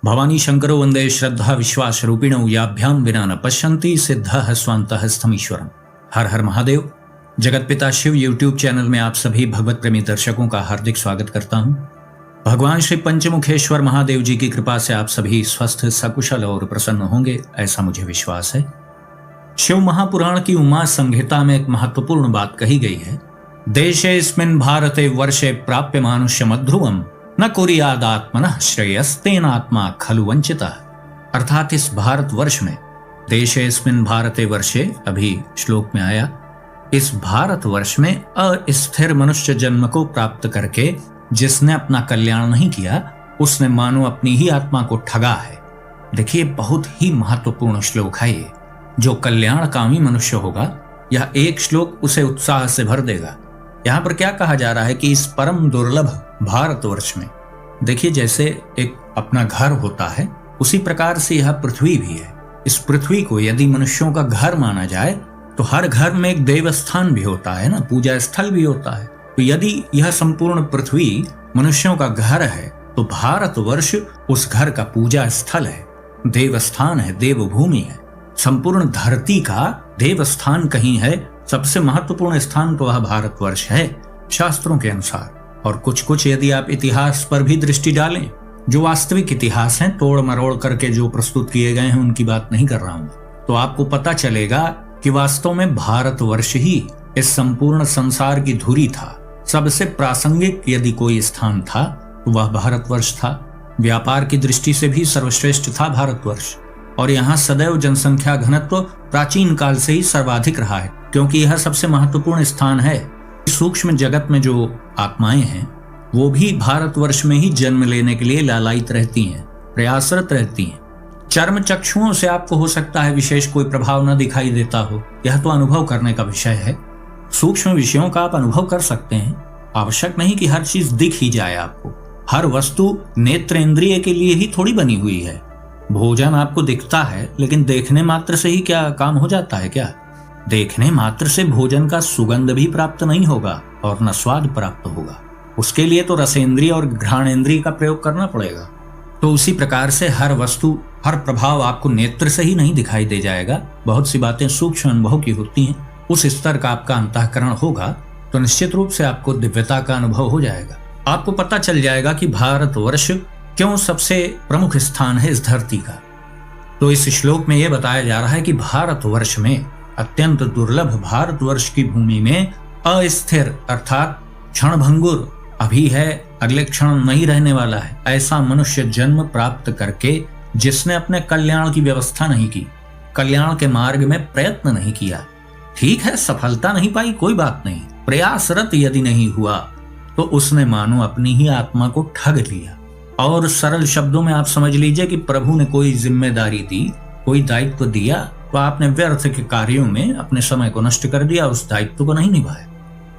भवानी शंकरो वंदे श्रद्धा विश्वास रूपिणौ याभ्यां विना न पश्यन्ति सिद्धः स्वान्तः स्थमीश्वरम्। हर हर महादेव। जगत पिता शिव यूट्यूब चैनल में आप सभी भगवत प्रेमी दर्शकों का हार्दिक स्वागत करता हूं। भगवान श्री पंचमुखेश्वर महादेव जी की कृपा से आप सभी स्वस्थ सकुशल और प्रसन्न होंगे, ऐसा मुझे विश्वास है। शिव महापुराण की उमा संहिता में एक महत्वपूर्ण बात कही गई है। देशेऽस्मिन् भारते वर्षे प्राप्य मानुष्य मध्रुवम न कुर्यादात्मनः श्रेयस्तेनात्मा खलु वंचितः। अर्थात इस भारत वर्ष में, देशेऽस्मिन् भारते वर्षे अभी श्लोक में आया, इस भारत वर्ष में अस्थिर मनुष्य जन्म को प्राप्त करके जिसने अपना कल्याण नहीं किया उसने मानो अपनी ही आत्मा को ठगा है। देखिए, बहुत ही महत्वपूर्ण श्लोक है ये। जो कल्याणकामी मनुष्य होगा, यह एक श्लोक उसे उत्साह से भर देगा। यहाँ पर क्या कहा जा रहा है कि इस परम दुर्लभ भारतवर्ष में, देखिए जैसे एक अपना घर होता है उसी प्रकार से यह पृथ्वी भी है। इस पृथ्वी को यदि मनुष्यों का घर माना जाए तो हर घर में एक देवस्थान भी होता है ना, पूजा स्थल भी होता है। तो यदि यह संपूर्ण पृथ्वी मनुष्यों का घर है तो भारतवर्ष उस घर का पूजा स्थल है, देवस्थान है, देवभूमि है। संपूर्ण धरती का देवस्थान कहीं है, सबसे महत्वपूर्ण स्थान तो वह भारतवर्ष है शास्त्रों के अनुसार। और कुछ यदि आप इतिहास पर भी दृष्टि डालें, जो वास्तविक इतिहास हैं, तोड़ मरोड़ करके जो प्रस्तुत किए गए हैं उनकी बात नहीं कर रहा हूं, तो आपको पता चलेगा कि वास्तव में भारतवर्ष ही इस संपूर्ण संसार की धुरी था। सबसे प्रासंगिक यदि कोई स्थान था तो वह भारतवर्ष था। व्यापार की दृष्टि से भी सर्वश्रेष्ठ था भारतवर्ष। और यहाँ सदैव जनसंख्या घनत्व प्राचीन काल से ही सर्वाधिक रहा है, क्योंकि यह सबसे महत्वपूर्ण स्थान है। सूक्ष्म जगत में जो आत्माएं हैं वो भी भारतवर्ष में ही जन्म लेने के लिए लालायित रहती हैं, प्रयासरत रहती हैं। चर्म चक्षुओं से आपको हो सकता है विशेष कोई प्रभाव न दिखाई देता हो, यह तो अनुभव करने का विषय है। सूक्ष्म विषयों का आप अनुभव कर सकते हैं, आवश्यक नहीं कि हर चीज दिख ही जाए आपको। हर वस्तु नेत्र इंद्रिय के लिए ही थोड़ी बनी हुई है। भोजन आपको दिखता है, लेकिन देखने मात्र से ही क्या काम हो जाता है क्या? देखने मात्र से भोजन का सुगंध भी प्राप्त नहीं होगा और न स्वाद प्राप्त होगा। उसके लिए तो रसेंद्रिय और घ्राणेंद्रिय का प्रयोग करना पड़ेगा। तो उसी प्रकार से हर वस्तु, हर प्रभाव आपको नेत्र से ही नहीं दिखाई दे जाएगा। बहुत सी बातें सूक्ष्म अनुभव की होती हैं। उस स्तर का आपका अंतःकरण होगा तो निश्चित रूप से आपको दिव्यता का अनुभव हो जाएगा। आपको पता चल जाएगा कि भारतवर्ष क्यों सबसे प्रमुख स्थान है इस धरती का। तो इस श्लोक में यह बताया जा रहा है कि भारतवर्ष में, अत्यंत दुर्लभ भारतवर्ष की भूमि में अस्थिर अर्थात क्षणभंगुर अभी है, अगले क्षण नहीं रहने वाला है, ऐसा मनुष्य जन्म प्राप्त करके जिसने अपने कल्याण की व्यवस्था नहीं की, कल्याण के मार्ग में प्रयत्न नहीं किया। ठीक है, सफलता नहीं पाई, कोई बात नहीं, प्रयासरत यदि नहीं हुआ तो उसने मानो अपनी ही आत्मा को ठग लिया। और सरल शब्दों में आप समझ लीजिए कि प्रभु ने कोई जिम्मेदारी दी, कोई दायित्व दिया, तो आपने व्यर्थ के कार्यों में अपने समय को नष्ट कर दिया, उस दायित्व को नहीं निभाया।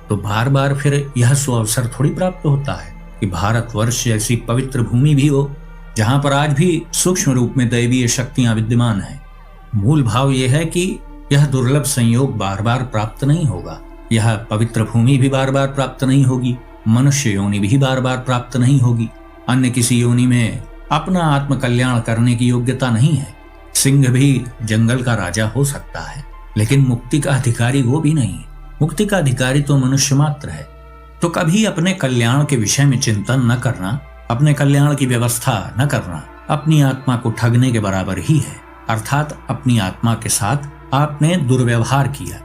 तो बार बार फिर यह सुअवसर थोड़ी प्राप्त होता है कि भारतवर्ष जैसी पवित्र भूमि भी हो, जहां पर आज भी सूक्ष्म रूप में दैवीय शक्तियां विद्यमान हैं। मूल भाव यह है कि यह दुर्लभ संयोग बार बार प्राप्त नहीं होगा। यह पवित्र भूमि भी बार बार प्राप्त नहीं होगी, मनुष्य योनि भी बार बार प्राप्त नहीं होगी। अन्य किसी योनि में अपना आत्म कल्याण करने की योग्यता नहीं है। सिंह भी जंगल का राजा हो सकता है, लेकिन मुक्ति का अधिकारी वो भी नहीं है। मुक्ति का अधिकारी तो मनुष्य मात्र है। तो कभी अपने कल्याण के विषय में चिंतन न करना, अपने कल्याण की व्यवस्था न करना, अपनी आत्मा को ठगने के बराबर ही है। अर्थात अपनी आत्मा के साथ आपने दुर्व्यवहार किया।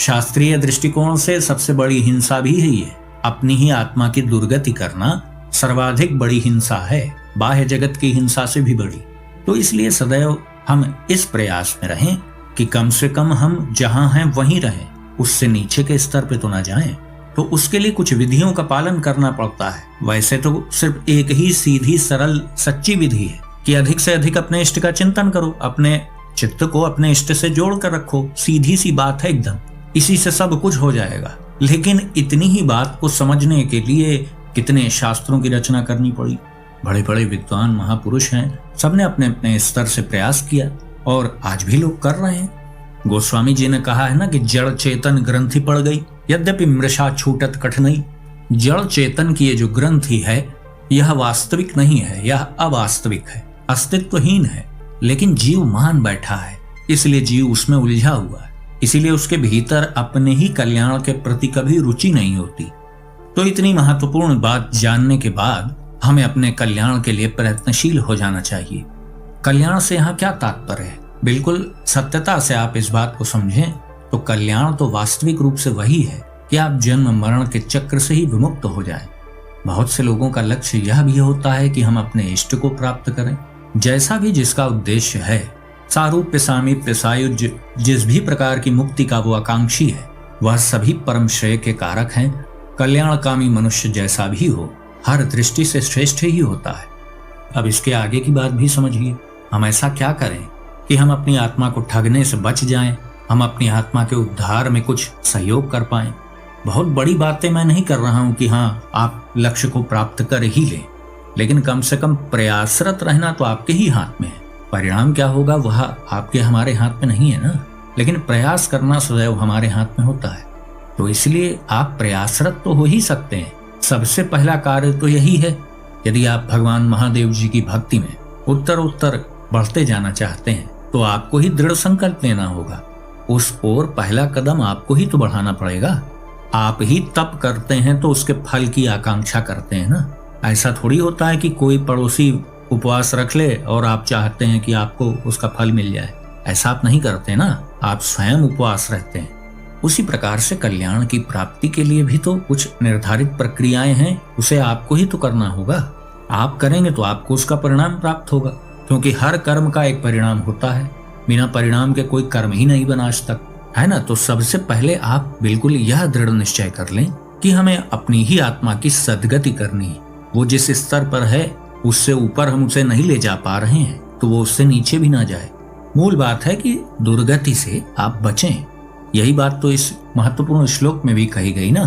शास्त्रीय दृष्टिकोण से सबसे बड़ी हिंसा भी है ये। अपनी ही आत्मा की दुर्गति करना सर्वाधिक बड़ी हिंसा है, बाह्य जगत की हिंसा से भी बड़ी। तो इसलिए सदैव हम इस प्रयास में रहें कि कम से कम हम जहां हैं वहीं रहें, उससे नीचे के स्तर पे तो ना जाएं। तो उसके लिए कुछ विधियों का पालन करना पड़ता है। वैसे तो सिर्फ एक ही सीधी सरल सच्ची विधि है कि अधिक से अधिक अपने इष्ट का चिंतन करो, अपने चित्त को अपने इष्ट से जोड़ कर रखो। सीधी सी बात है एकदम, इसी से सब कुछ हो जाएगा। लेकिन इतनी ही बात को समझने के लिए कितने शास्त्रों की रचना करनी पड़ी। बड़े बड़े विद्वान महापुरुष हैं, सबने अपने अपने स्तर से प्रयास किया और आज भी लोग कर रहे हैं। गोस्वामी जी ने कहा है ना कि जड़ चेतन ग्रंथि पड़ गई, यद्यपि मृषा छूटत कठिनाई। जड़ चेतन की ये जो ग्रंथि है यह वास्तविक नहीं है, यह अवास्तविक है। अस्तित्वहीन है, लेकिन जीव मान बैठा है, इसलिए जीव उसमें उलझा हुआ है, इसीलिए उसके भीतर अपने ही कल्याण के प्रति कभी रुचि नहीं होती। तो इतनी महत्वपूर्ण बात जानने के बाद हमें अपने कल्याण के लिए प्रयत्नशील हो जाना चाहिए। कल्याण से यहाँ क्या तात्पर्य है? बिल्कुल सत्यता से आप इस बात को समझें तो कल्याण तो वास्तविक रूप से वही है कि आप जन्म मरण के चक्र से ही विमुक्त हो जाएं। बहुत से लोगों का लक्ष्य यह भी होता है कि हम अपने इष्ट को प्राप्त करें। जैसा भी जिसका उद्देश्य है, सारूप्य सामीप्य सायुज्य, जिस भी प्रकार की मुक्ति का वो आकांक्षी है, वह सभी परम श्रेय के कारक हैं। कल्याणकामी मनुष्य जैसा भी हो, हर दृष्टि से श्रेष्ठ ही होता है। अब इसके आगे की बात भी समझिए। हम ऐसा क्या करें कि हम अपनी आत्मा को ठगने से बच जाएं, हम अपनी आत्मा के उद्धार में कुछ सहयोग कर पाएं। बहुत बड़ी बातें मैं नहीं कर रहा हूं कि हाँ आप लक्ष्य को प्राप्त कर ही लें, लेकिन कम से कम प्रयासरत रहना तो आपके ही हाथ में है। परिणाम क्या होगा वह आपके हमारे हाथ में नहीं है ना, लेकिन प्रयास करना सदैव हमारे हाथ में होता है। तो इसलिए आप प्रयासरत तो हो ही सकते हैं। सबसे पहला कार्य तो यही है, यदि आप भगवान महादेव जी की भक्ति में उत्तर बढ़ते जाना चाहते हैं तो आपको ही दृढ़ संकल्प लेना होगा। उस ओर पहला कदम आपको ही तो बढ़ाना पड़ेगा। आप ही तप करते हैं तो उसके फल की आकांक्षा करते हैं ना। ऐसा थोड़ी होता है कि कोई पड़ोसी उपवास रख ले और आप चाहते हैं कि आपको उसका फल मिल जाए। ऐसा आप नहीं करते ना, आप स्वयं उपवास रहते हैं। उसी प्रकार से कल्याण की प्राप्ति के लिए भी तो कुछ निर्धारित प्रक्रियाएं हैं, उसे आपको ही तो करना होगा। आप करेंगे तो आपको उसका परिणाम प्राप्त होगा, क्योंकि हर कर्म का एक परिणाम होता है। बिना परिणाम के कोई कर्म ही नहीं बना आज तक, है ना। तो सबसे पहले आप बिल्कुल यह दृढ़ निश्चय कर लें कि हमें अपनी ही आत्मा की सद्गति करनी है। वो जिस स्तर पर है उससे ऊपर हम उसे नहीं ले जा पा रहे हैं, तो वो उससे नीचे भी ना जाए। मूल बात है कि दुर्गति से आप बचें। यही बात तो इस महत्वपूर्ण श्लोक में भी कही गई ना,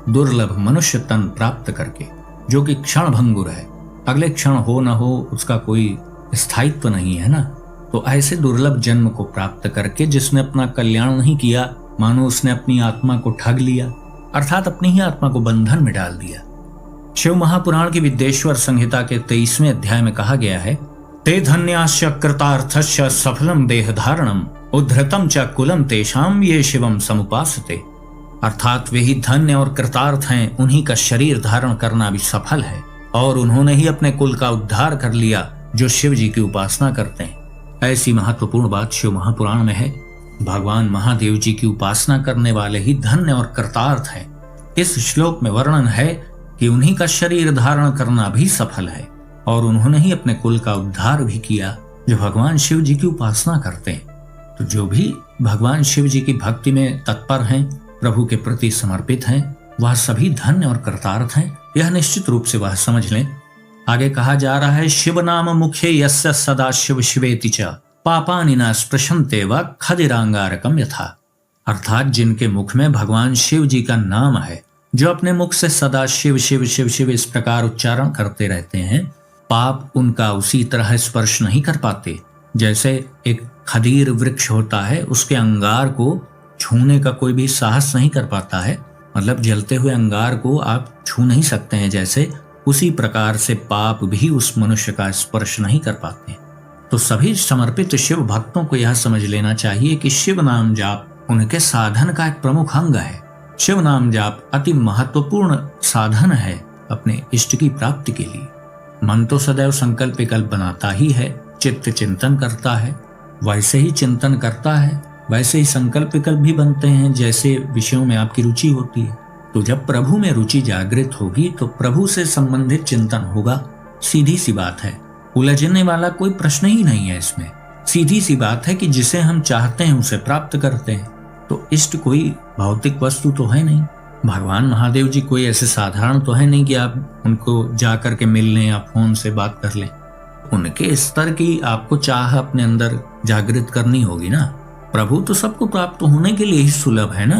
दुर्लभ मनुष्य तन प्राप्त करके, जो कि क्षण भंगुर है, अगले क्षण हो न हो उसका कोई स्थायित्व तो नहीं है ना। तो ऐसे दुर्लभ जन्म को प्राप्त करके जिसने अपना कल्याण नहीं किया, मानो उसने अपनी आत्मा को ठग लिया, अर्थात अपनी ही आत्मा को बंधन में डाल दिया। शिव महापुराण की विद्येश्वर संहिता के 23वें अध्याय में कहा गया है, ते धन्याश्च कृतार्थश्च सफलम देह धारणम उद्धृतम च कुलम तेषाम ये शिवम समुपासते। अर्थात वे ही धन्य और कृतार्थ हैं, उन्हीं का शरीर धारण करना भी सफल है, और उन्होंने ही अपने कुल का उद्धार कर लिया जो शिव जी की उपासना करते हैं। ऐसी महत्वपूर्ण बात शिव महापुराण में है। भगवान महादेव जी की उपासना करने वाले ही धन्य और कृतार्थ हैं। इस श्लोक में वर्णन है कि उन्हीं का शरीर धारण करना भी सफल है, और उन्होंने ही अपने कुल का उद्धार भी किया जो भगवान शिव जी की उपासना करते हैं। तो जो भी भगवान शिव जी की भक्ति में तत्पर हैं, प्रभु के प्रति समर्पित हैं, वह सभी धन्य और कृतार्थ हैं। यह निश्चित रूप से वह समझ लें। आगे कहा जा रहा है, शिव नाम मुखे यस्य सदा शिव शिवेति च पापानि न स्पृशन्ते व खदिरांगारकम यथा। अर्थात जिनके मुख में भगवान शिव जी का नाम है, जो अपने मुख से सदा शिव शिव शिव शिव इस प्रकार उच्चारण करते रहते हैं, पाप उनका उसी तरह स्पर्श नहीं कर पाते जैसे एक खदीर वृक्ष होता है, उसके अंगार को छूने का कोई भी साहस नहीं कर पाता है। मतलब जलते हुए अंगार को आप छू नहीं सकते हैं, जैसे उसी प्रकार से पाप भी उस मनुष्य का स्पर्श नहीं कर पाते। तो सभी समर्पित शिव भक्तों को यह समझ लेना चाहिए कि शिव नाम जाप उनके साधन का एक प्रमुख अंग है। शिव नाम जाप अति महत्वपूर्ण साधन है अपने इष्ट की प्राप्ति के लिए। मन तो सदैव संकल्प विकल्प बनाता ही है, चित्त चिंतन करता है, वैसे ही चिंतन करता है, वैसे ही संकल्प विकल्प भी बनते हैं जैसे विषयों में आपकी रुचि होती है। तो जब प्रभु में रुचि जागृत होगी तो प्रभु से संबंधित चिंतन होगा। सीधी सी बात है, उलझने वाला कोई प्रश्न ही नहीं है इसमें। सीधी सी बात है कि जिसे हम चाहते हैं उसे प्राप्त करते हैं। तो इष्ट कोई भौतिक वस्तु तो है नहीं, भगवान महादेव जी कोई ऐसे साधारण तो है नहीं कि आप उनको जा करके मिल लें या फोन से बात कर लें। उनके स्तर की आपको चाह अपने अंदर जागृत करनी होगी ना। प्रभु तो सबको प्राप्त होने के लिए ही सुलभ है ना।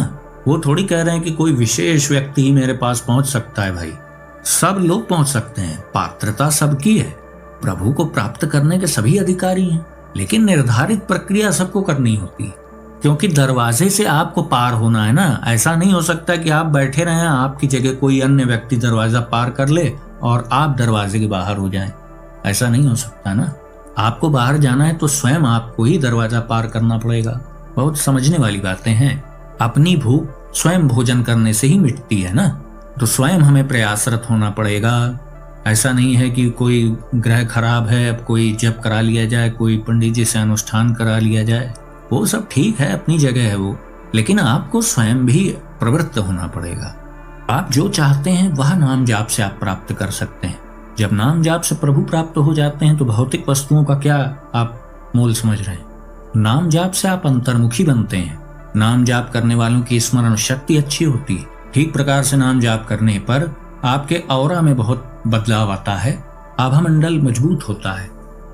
वो थोड़ी कह रहे हैं कि कोई विशेष व्यक्ति ही मेरे पास पहुंच सकता है। भाई सब लोग पहुंच सकते हैं, पात्रता सबकी है। प्रभु को प्राप्त करने के सभी अधिकारी हैं, लेकिन निर्धारित प्रक्रिया सबको करनी होती है, क्योंकि दरवाजे से आपको पार होना है ना। ऐसा नहीं हो सकता कि आप बैठे रहें, आपकी जगह कोई अन्य व्यक्ति दरवाजा पार कर ले और आप दरवाजे के बाहर हो जाएं। ऐसा नहीं हो सकता ना। आपको बाहर जाना है तो स्वयं आपको ही दरवाजा पार करना पड़ेगा। बहुत समझने वाली बातें हैं। अपनी भूख स्वयं भोजन करने से ही मिटती है ना, तो स्वयं हमें प्रयासरत होना पड़ेगा। ऐसा नहीं है कि कोई ग्रह खराब है, अब कोई जप करा लिया जाए, कोई पंडित जी से अनुष्ठान करा लिया जाए, वो सब ठीक है, अपनी जगह है वो, लेकिन आपको स्वयं भी प्रवृत्त होना पड़ेगा। आप जो चाहते हैं वह नाम जाप से आप प्राप्त कर सकते हैं। जब नाम जाप से प्रभु प्राप्त हो जाते हैं तो भौतिक वस्तुओं का क्या आप मोल समझ रहे हैं। नाम जाप से आप अंतर्मुखी बनते हैं। नाम जाप करने वालों की स्मरण शक्ति अच्छी होती है। ठीक प्रकार से नाम जाप करने पर आपके ऑरा में बहुत बदलाव आता है, आभामंडल मजबूत होता है,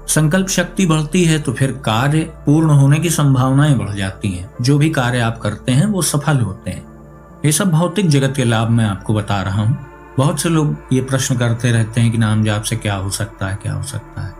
संकल्प शक्ति बढ़ती है, तो फिर कार्य पूर्ण होने की संभावनाएं बढ़ जाती हैं। जो भी कार्य आप करते हैं वो सफल होते हैं। ये सब भौतिक जगत के लाभ मैं आपको बता रहा हूँ। बहुत से लोग ये प्रश्न करते रहते हैं कि नाम जाप से क्या हो सकता है, क्या हो सकता है।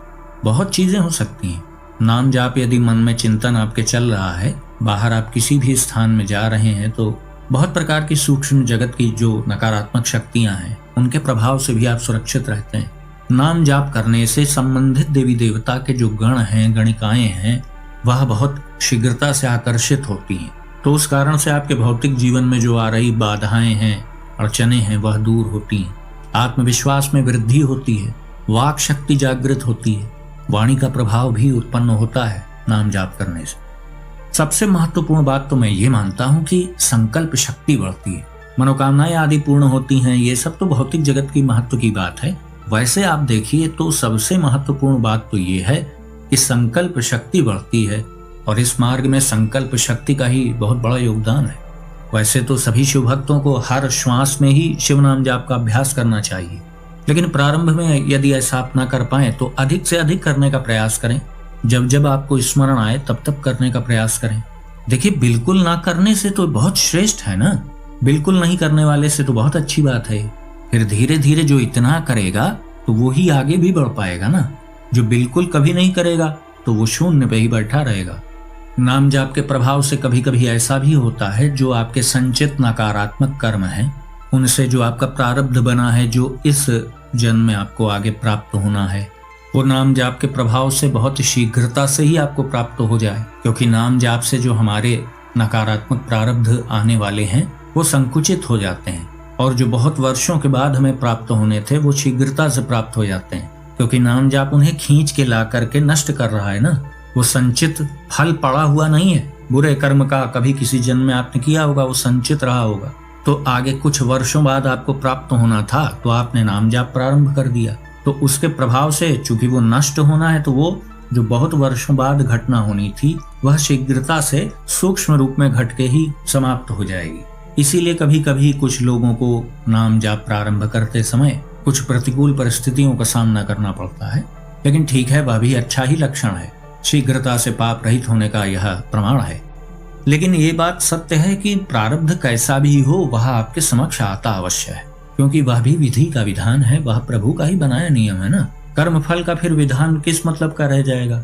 बहुत चीजें हो सकती हैं। नाम जाप यदि मन में चिंतन आपके चल रहा है, बाहर आप किसी भी स्थान में जा रहे हैं, तो बहुत प्रकार की सूक्ष्म जगत की जो नकारात्मक शक्तियां हैं उनके प्रभाव से भी आप सुरक्षित रहते हैं। नाम जाप करने से संबंधित देवी देवता के जो गण हैं, गणिकाएं हैं, वह बहुत शीघ्रता से आकर्षित होती हैं। तो उस कारण से आपके भौतिक जीवन में जो आ रही बाधाएं हैं, अड़चने हैं, वह दूर होती हैं। आत्मविश्वास में वृद्धि होती है, वाक शक्ति जागृत होती है, वाणी का प्रभाव भी उत्पन्न होता है नाम जाप करने से। सबसे महत्वपूर्ण बात तो मैं ये मानता हूँ कि संकल्प शक्ति बढ़ती है, मनोकामनाएं आदि पूर्ण होती हैं। ये सब तो भौतिक जगत की महत्व की बात है। वैसे आप देखिए तो सबसे महत्वपूर्ण बात तो ये है कि संकल्प शक्ति बढ़ती है, और इस मार्ग में संकल्प शक्ति का ही बहुत बड़ा योगदान है। वैसे तो सभी शिव भक्तों को हर श्वास में ही शिव नाम जाप का अभ्यास करना चाहिए, लेकिन प्रारंभ में यदि ऐसा आप ना कर पाए तो अधिक से अधिक करने का प्रयास करें। जब जब आपको स्मरण आए तब तब करने का प्रयास करें। देखिए, बिल्कुल ना करने से तो बहुत श्रेष्ठ है ना, बिल्कुल नहीं करने वाले से तो बहुत अच्छी बात है। फिर धीरे धीरे जो इतना करेगा तो वो ही आगे भी बढ़ पाएगा ना। जो बिल्कुल कभी नहीं करेगा तो वो शून्य पे ही बैठा रहेगा। नाम जाप के प्रभाव से कभी कभी ऐसा भी होता है, जो आपके संचित नकारात्मक कर्म हैं, उनसे जो आपका प्रारब्ध बना है, जो इस जन्म में आपको आगे प्राप्त होना है, वो नाम जाप के प्रभाव से बहुत शीघ्रता से ही आपको प्राप्त हो जाए। क्योंकि नाम जाप से जो हमारे नकारात्मक प्रारब्ध आने वाले हैं वो संकुचित हो जाते हैं, और जो बहुत वर्षों के बाद हमें प्राप्त होने थे वो शीघ्रता से प्राप्त हो जाते हैं। क्योंकि नाम जाप उन्हें खींच के ला करके नष्ट कर रहा है ना। वो संचित फल पड़ा हुआ नहीं है। बुरे कर्म का कभी किसी जन्म में आपने किया होगा, वो संचित रहा होगा, तो आगे कुछ वर्षों बाद आपको प्राप्त होना था, तो आपने नाम जाप प्रारंभ कर दिया, तो उसके प्रभाव से चूंकि वो नष्ट होना है, तो वो जो बहुत वर्षों बाद घटना होनी थी वह शीघ्रता से सूक्ष्म रूप में घट के ही समाप्त हो जाएगी। इसीलिए कभी कभी कुछ लोगों को नाम जाप प्रारंभ करते समय कुछ प्रतिकूल परिस्थितियों का सामना करना पड़ता है, लेकिन ठीक है, वह भी अच्छा ही लक्षण है। शीघ्रता से पाप रहित होने का यह प्रमाण है। लेकिन ये बात सत्य है कि प्रारब्ध कैसा भी हो वह आपके समक्ष आता अवश्य है, क्योंकि वह भी विधि का विधान है, वह प्रभु का ही बनाया नियम है ना। कर्म फल का फिर विधान किस मतलब का रह जाएगा।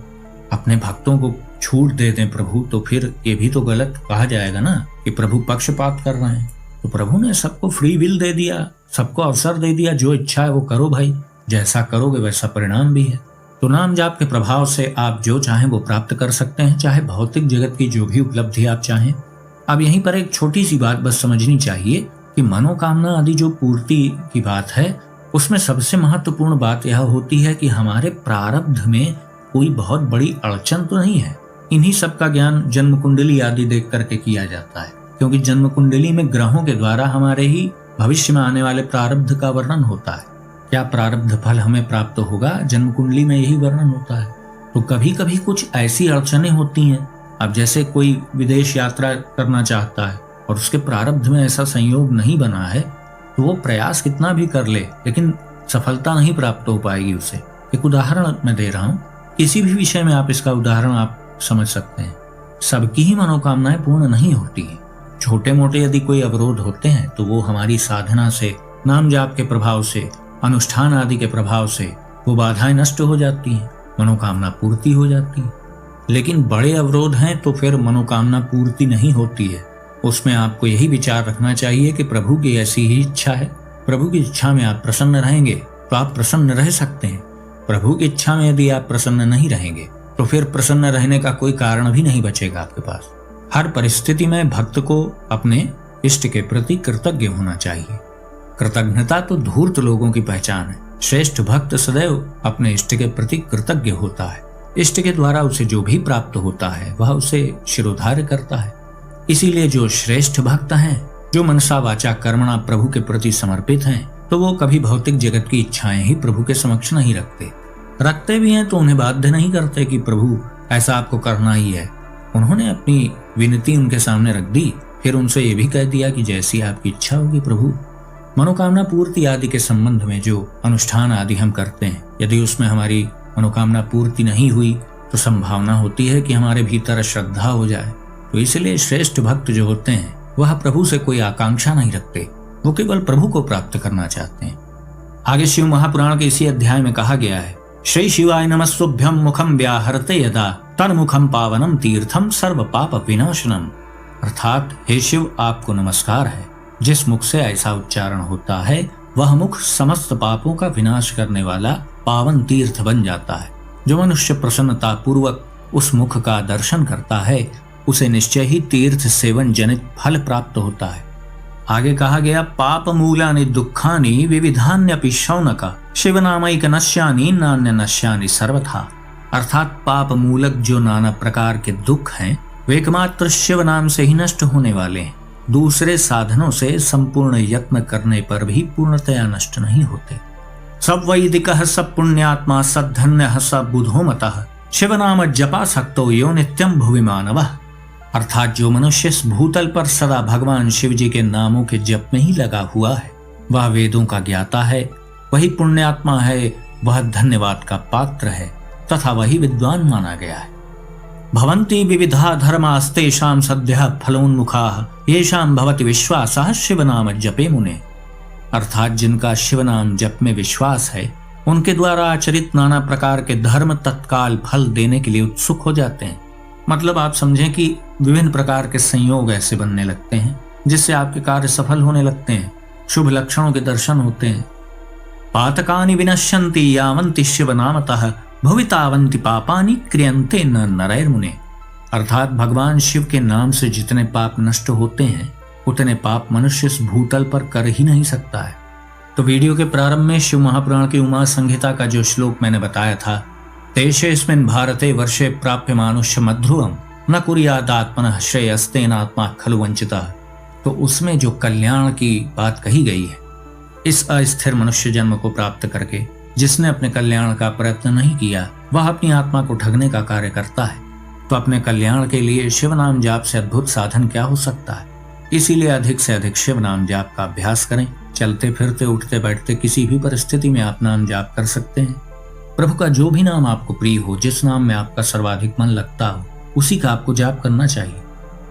अपने भक्तों को छूट दे दें प्रभु, तो फिर ये भी तो गलत कहा जाएगा ना कि प्रभु पक्षपात कर रहे हैं। तो प्रभु ने सबको फ्री विल दे दिया, सबको अवसर दे दिया, जो इच्छा है वो करो भाई, जैसा करोगे वैसा परिणाम भी है। तो नाम जाप के प्रभाव से आप जो चाहें वो प्राप्त कर सकते हैं, चाहे भौतिक जगत की जो भी उपलब्धि आप चाहें। अब यहीं पर एक छोटी सी बात बस समझनी चाहिए कि मनोकामना आदि जो पूर्ति की बात है, उसमें सबसे महत्वपूर्ण बात यह होती है कि हमारे प्रारब्ध में कोई बहुत बड़ी अड़चन तो नहीं है। इन्हीं सब का ज्ञान जन्म कुंडली आदि देख करके किया जाता है, क्योंकि जन्म कुंडली में ग्रहों के द्वारा हमारे ही भविष्य में आने वाले प्रारब्ध का वर्णन होता है। क्या प्रारब्ध फल हमें प्राप्त होगा, जन्म कुंडली में यही वर्णन होता है। तो कभी कभी कुछ ऐसी अड़चनें होती हैं। अब जैसे कोई विदेश यात्रा करना चाहता है और उसके प्रारब्ध में ऐसा संयोग नहीं बना है, तो वो प्रयास कितना भी कर ले लेकिन सफलता नहीं प्राप्त हो पाएगी उसे। एक उदाहरण मैं दे रहा हूँ, किसी भी विषय में आप इसका उदाहरण आप समझ सकते हैं। सबकी ही मनोकामनाएं पूर्ण नहीं होती है। छोटे मोटे यदि कोई अवरोध होते हैं तो वो हमारी साधना से, नाम जाप के प्रभाव से, अनुष्ठान आदि के प्रभाव से वो बाधाएं नष्ट हो जाती हैं, मनोकामना पूर्ति हो जाती है। लेकिन बड़े अवरोध हैं तो फिर मनोकामना पूर्ति नहीं होती है। उसमें आपको यही विचार रखना चाहिए कि प्रभु की ऐसी ही इच्छा है, प्रभु की इच्छा में आप प्रसन्न रहेंगे तो आप प्रसन्न रह सकते हैं। प्रभु की इच्छा में यदि आप प्रसन्न नहीं रहेंगे तो फिर प्रसन्न रहने का कोई कारण भी नहीं बचेगा आपके पास। हर परिस्थिति में भक्त को अपने इष्ट के प्रति कृतज्ञ होना चाहिए। कृतज्ञता तो धूर्त लोगों की पहचान है। श्रेष्ठ भक्त सदैव अपने इष्ट के प्रति कृतज्ञ होता है। इष्ट के द्वारा उसे जो भी प्राप्त होता है वह उसे शिरोधार्य करता है। इसीलिए जो श्रेष्ठ भक्त हैं, जो मनसा वाचा कर्मणा प्रभु के प्रति समर्पित हैं, तो वो कभी भौतिक जगत की इच्छाएं ही प्रभु के समक्ष नहीं रखते भी हैं तो उन्हें बाध्य नहीं करते कि प्रभु ऐसा आपको करना ही है। उन्होंने अपनी विनती उनके सामने रख दी, फिर उनसे ये भी कह दिया कि जैसी आपकी इच्छा होगी प्रभु। मनोकामना पूर्ति आदि के संबंध में जो अनुष्ठान आदि हम करते हैं, यदि उसमें हमारी मनोकामना पूर्ति नहीं हुई तो संभावना होती है कि हमारे भीतर श्रद्धा हो जाए। तो इसलिए श्रेष्ठ भक्त जो होते हैं वह प्रभु से कोई आकांक्षा नहीं रखते, वो केवल प्रभु को प्राप्त करना चाहते हैं। आगे शिव महापुराण के इसी अध्याय में कहा गया है, श्री शिवाय नमस्तुभ्यं मुखम व्याहरते यदा तन्मुखम पावनम तीर्थम सर्व पाप विनाशनम। अर्थात हे शिव, आपको नमस्कार है। जिस मुख से ऐसा उच्चारण होता है वह मुख समस्त पापों का विनाश करने वाला पावन तीर्थ बन जाता है। जो मनुष्य प्रसन्नता पूर्वक उस मुख का दर्शन करता है उसे निश्चय ही तीर्थ सेवन जनित फल प्राप्त होता है। आगे कहा गया, पाप मूलानि दुखानि विविधान्यपि शौनक शिवनामैक नश्यानि नान्य नश्यानि सर्वथा। अर्थात पाप मूलक जो नाना प्रकार के दुख हैं वे एकमात्र शिव नाम से ही नष्ट होने वाले हैं। दूसरे साधनों से संपूर्ण यत्न करने पर भी पूर्णतया नष्ट नहीं होते। सब वैदिकः सब पुण्यात्मा सद्धन्यः सब बुधो मतः शिव नाम जपा सक्तो यो नित्यं भुवि मानवः। अर्थात जो मनुष्य इस भूतल पर सदा भगवान शिव जी के नामों के जप में ही लगा हुआ है वह वेदों का ज्ञाता है, वही पुण्यात्मा है, वह धन्यवाद का पात्र है तथा वही विद्वान माना गया है। भवन्ति विविधा धर्मास्तेषां सद्यः फलोन्मुखाः येषां भवति विश्वासः शिव नाम जपे मुने। अर्थात जिनका शिव नाम जप में विश्वास है उनके द्वारा आचरित नाना प्रकार के धर्म तत्काल फल देने के लिए उत्सुक हो जाते हैं। मतलब आप समझें कि विभिन्न प्रकार के संयोग ऐसे बनने लगते हैं जिससे आपके कार्य सफल होने लगते हैं, शुभ लक्षणों के दर्शन होते हैं। पातकानि विनश्यन्ति यावन्ति शिव नामतः भवितावन्ति पापानि क्रियन्ते न नरैर्मुने। अर्थात भगवान शिव के नाम से जितने पाप नष्ट होते हैं उतने पाप मनुष्य इस भूतल पर कर ही नहीं सकता है। तो वीडियो के प्रारंभ में शिव महापुराण की उमा संहिता का जो श्लोक मैंने बताया था, तेषेऽस्मिन् भारते वर्षे प्राप्य मानुष्य मध्रुवम न कुर्यादात्मनः श्रेयस्तेनात्मा खलु वंचितः। तो उसमें जो कल्याण की बात कही गई है, इस अस्थिर मनुष्य जन्म को प्राप्त करके जिसने अपने कल्याण का प्रयत्न नहीं किया वह अपनी आत्मा को ठगने का कार्य करता है। तो अपने कल्याण के लिए शिव नाम जाप से अद्भुत साधन क्या हो सकता है। इसीलिए अधिक से अधिक शिव नाम जाप का अभ्यास करें। चलते फिरते उठते बैठते किसी भी परिस्थिति में आप नाम जाप कर सकते हैं। प्रभु का जो भी नाम आपको प्रिय हो, जिस नाम में आपका सर्वाधिक मन लगता हो, उसी का आपको जाप करना चाहिए।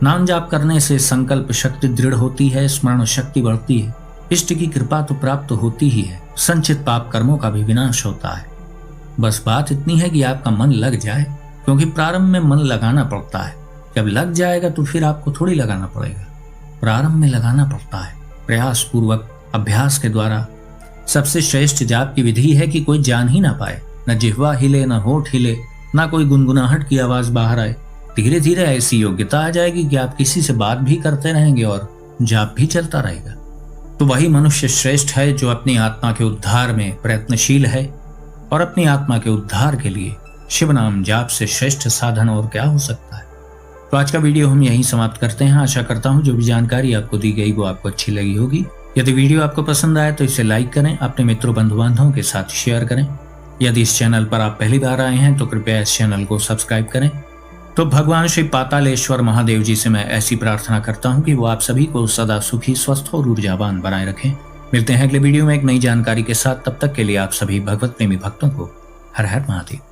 नाम जाप करने से संकल्प शक्ति दृढ़ होती है, स्मरण शक्ति बढ़ती है, इष्ट की कृपा तो प्राप्त होती ही है, संचित पाप कर्मों का भी विनाश होता है। बस बात इतनी है कि आपका मन लग जाए, क्योंकि प्रारंभ में मन लगाना पड़ता है। जब लग जाएगा तो फिर आपको थोड़ी लगाना पड़ेगा, प्रारंभ में लगाना पड़ता है। प्रयास पूर्वक अभ्यास के द्वारा सबसे श्रेष्ठ जाप की विधि है कि कोई जान ही ना पाए, न जिह्वा हिले, न होठ हिले, न कोई गुनगुनाहट की आवाज बाहर आए। धीरे धीरे ऐसी योग्यता आ जाएगी कि आप किसी से बात भी करते रहेंगे और जाप भी चलता रहेगा। तो वही मनुष्य श्रेष्ठ है जो अपनी आत्मा के उद्धार में प्रयत्नशील है, और अपनी आत्मा के उद्धार के लिए शिव नाम जाप से श्रेष्ठ साधन और क्या हो सकता है। तो आज का वीडियो हम यहीं समाप्त करते हैं। आशा करता हूँ जो भी जानकारी आपको दी गई वो आपको अच्छी लगी होगी। यदि वीडियो आपको पसंद आए तो इसे लाइक करें, अपने मित्रों बंधु बांधवों के साथ शेयर करें। यदि इस चैनल पर आप पहली बार आए हैं तो कृपया इस चैनल को सब्सक्राइब करें। तो भगवान श्री पातालेश्वर महादेव जी से मैं ऐसी प्रार्थना करता हूँ कि वो आप सभी को सदा सुखी, स्वस्थ और ऊर्जावान बनाए रखें। मिलते हैं अगले वीडियो में एक नई जानकारी के साथ। तब तक के लिए आप सभी भगवत प्रेमी भक्तों को हर हर महादेव।